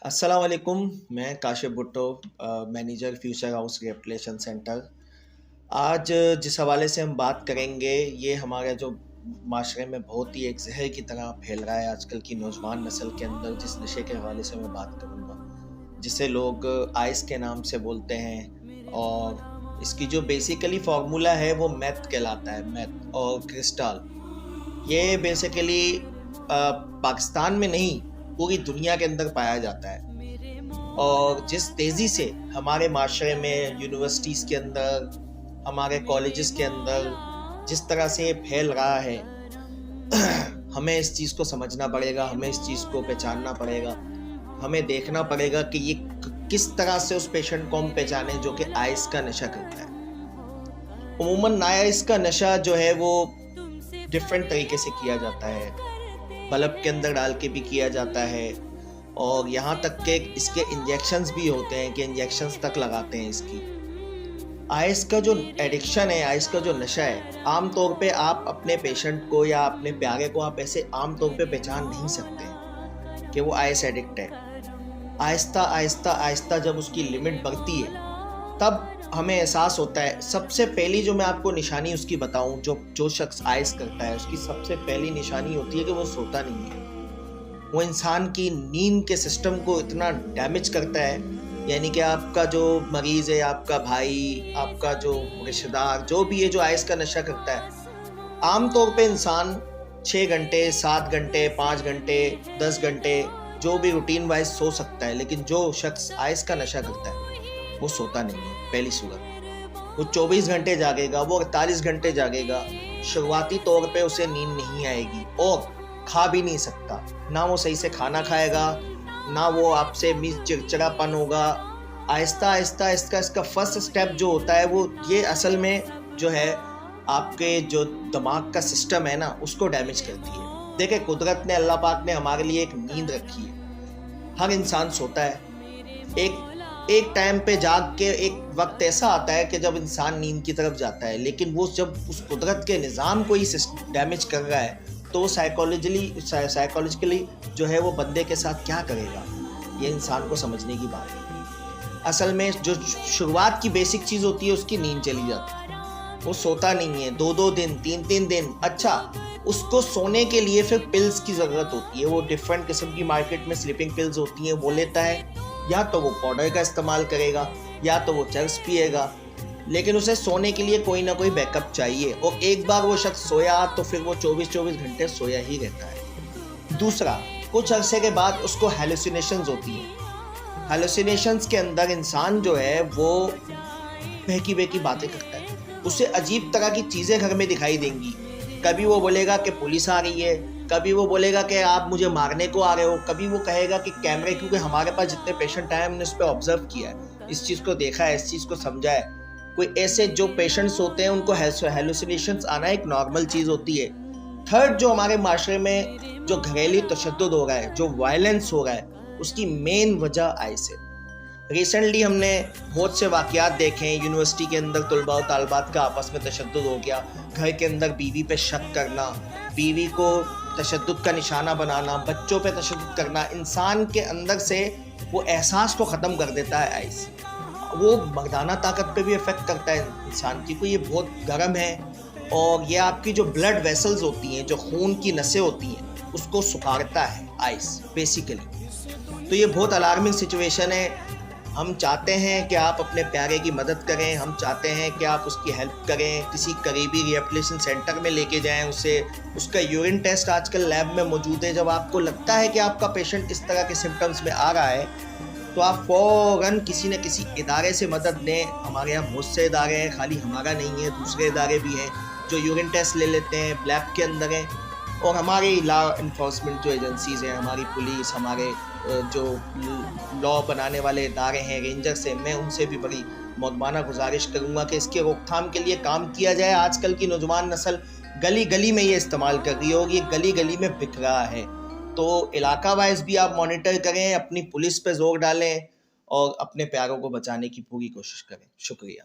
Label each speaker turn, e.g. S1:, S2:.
S1: अस्सलाम वालेकुम। मैं Kashif Bhutto, manager future house rehabilitation centre. आज जिस हवाले से हम बात करेंगे, ये हमारे जो माशरे में बहुत ही एक जहर की तरह फैल रहा है आजकल की नौजवान नस्ल के अंदर, जिस नशे के हवाले से मैं बात करूँगा, जिसे लोग आइस के नाम से बोलते हैं। और इसकी जो बेसिकली फार्मूला है वो मैथ कहलाता है, मैथ और क्रिस्टल। ये बेसिकली पाकिस्तान में नहीं, पूरी दुनिया के अंदर पाया जाता है। और जिस तेज़ी से हमारे माशरे में, यूनिवर्सिटीज़ के अंदर, हमारे कॉलेजेस के अंदर जिस तरह से ये फैल रहा है, हमें इस चीज़ को समझना पड़ेगा, हमें इस चीज़ को पहचानना पड़ेगा, हमें देखना पड़ेगा कि ये किस तरह से उस पेशेंट को हम पहचाने जो कि आइस का नशा करता है। उमूमन आइस का नशा जो है वो डिफरेंट तरीके से किया जाता है। बल्ब के अंदर डाल के भी किया जाता है, और यहाँ तक के इसके इंजेक्शंस भी होते हैं कि इंजेक्शंस तक लगाते हैं इसकी। आइस का जो एडिक्शन है, आइस का जो नशा है, आम तौर पे आप अपने पेशेंट को या अपने प्यारे को आप ऐसे आम तौर पे पहचान नहीं सकते कि वो आइस एडिक्ट है। आहिस्ता आहिस्ता आहिस्ता जब उसकी लिमिट बढ़ती है, तब हमें एहसास होता है। सबसे पहली जो मैं आपको निशानी उसकी बताऊं, जो शख्स आइस करता है, उसकी सबसे पहली निशानी होती है कि वो सोता नहीं है। वो इंसान की नींद के सिस्टम को इतना डैमेज करता है, यानी कि आपका जो मरीज़ है, आपका भाई, आपका जो रिश्तेदार, जो भी है जो आइस का नशा करता है, आम तौर पे इंसान 6 घंटे, 7 घंटे, 5 घंटे, 10 घंटे जो भी रूटीन वाइज सो सकता है, लेकिन जो शख्स आइस का नशा करता है वो सोता नहीं है। पहली सूरत, वो 24 घंटे जागेगा, वो 48 घंटे जागेगा। शुरुआती तौर पे उसे नींद नहीं आएगी और खा भी नहीं सकता, ना वो सही से खाना खाएगा, ना वो आपसे चिड़चिड़ापन होगा। आहिस्ता आहिस्ता आहिस्ता इसका फर्स्ट स्टेप जो होता है वो ये असल में जो है आपके जो दिमाग का सिस्टम है ना, उसको डैमेज करती है। देखिए, कुदरत ने, अल्लाह पाक ने हमारे लिए एक नींद रखी है। हर इंसान सोता है। एक टाइम पे जाग के एक वक्त ऐसा आता है कि जब इंसान नींद की तरफ जाता है, लेकिन वो जब उस कुदरत के निज़ाम को ही डैमेज कर रहा है, तो वो साइकोलॉजिकली जो है वो बंदे के साथ क्या करेगा, ये इंसान को समझने की बात है। असल में जो शुरुआत की बेसिक चीज़ होती है, उसकी नींद चली जाती है, वो सोता नहीं है 2-2 दिन, 3-3 दिन। अच्छा, उसको सोने के लिए फिर पिल्स की ज़रूरत होती है। वो डिफरेंट किस्म की मार्केट में स्लीपिंग पिल्स होती हैं, वो लेता है। या तो वो पाउडर का इस्तेमाल करेगा, या तो वो चर्स पिएगा, लेकिन उसे सोने के लिए कोई ना कोई बैकअप चाहिए। और एक बार वो शख्स सोया तो फिर वो 24-24 घंटे सोया ही रहता है। दूसरा, कुछ अरसे के बाद उसको हेलुसिनेशंस होती हैं। हेलुसिनेशंस के अंदर इंसान जो है वो बहकी बहकी बातें करता है। उसे अजीब तरह की चीज़ें घर में दिखाई देंगी। कभी वो बोलेगा कि पुलिस आ रही है, कभी वो बोलेगा कि आप मुझे मारने को आ रहे हो, कभी वो कहेगा कि कैमरे, क्योंकि हमारे पास जितने पेशेंट आए हमने उस पर ऑब्जर्व किया है, इस चीज़ को देखा है, इस चीज़ को समझा है। कोई ऐसे जो पेशेंट्स होते हैं उनको हेलुसिनेशंस आना एक नॉर्मल चीज़ होती है। थर्ड, जो हमारे माशरे में जो घरेलू तशद्दुद हो रहा है, जो वायलेंस हो रहा है, उसकी मेन वजह आइस है। रिसेंटली हमने बहुत से वाक़यात देखे हैं। यूनिवर्सिटी के अंदर तलबा और तालबात का आपस में तशद्दुद हो गया, घर के अंदर बीवी पे शक करना, बीवी को तशद्दुद का निशाना बनाना, बच्चों पे तशद्दुद करना। इंसान के अंदर से वो एहसास को ख़त्म कर देता है आइस। वो मर्दाना ताकत पे भी इफ़ेक्ट करता है इंसान की। को ये बहुत गर्म है, और ये आपकी जो ब्लड वेसल्स होती हैं, जो खून की नसें होती हैं, उसको सुखाड़ता है आइस बेसिकली। तो ये बहुत अलार्मिंग सिचुएशन है। हम चाहते हैं कि आप अपने प्यारे की मदद करें, हम चाहते हैं कि आप उसकी हेल्प करें, किसी करीबी रिहेबिलिटेशन सेंटर में लेके जाएं उसे। उसका यूरिन टेस्ट आजकल लैब में मौजूद है। जब आपको लगता है कि आपका पेशेंट इस तरह के सिम्टम्स में आ रहा है, तो आप फ़ौरन किसी न किसी इदारे से मदद लें। हमारे यहाँ बहुत से इदारे हैं, खाली हमारा नहीं है, दूसरे इदारे भी हैं जो यूरिन टेस्ट ले लेते हैं, लैब के अंदर हैं। और हमारी लॉ इन्फोर्समेंट जो एजेंसीज़ हैं, हमारी पुलिस, हमारे जो लॉ बनाने वाले इदारे हैं, रेंजर्स हैं, मैं उनसे भी बड़ी मौदमाना गुजारिश करूँगा कि इसके रोकथाम के लिए काम किया जाए। आजकल की नौजवान नस्ल गली गली में ये इस्तेमाल कर रही है और ये गली गली में बिक रहा है। तो इलाका वाइज भी आप मॉनिटर करें, अपनी पुलिस पे जोर डालें और अपने प्यारों को बचाने की पूरी कोशिश करें। शुक्रिया।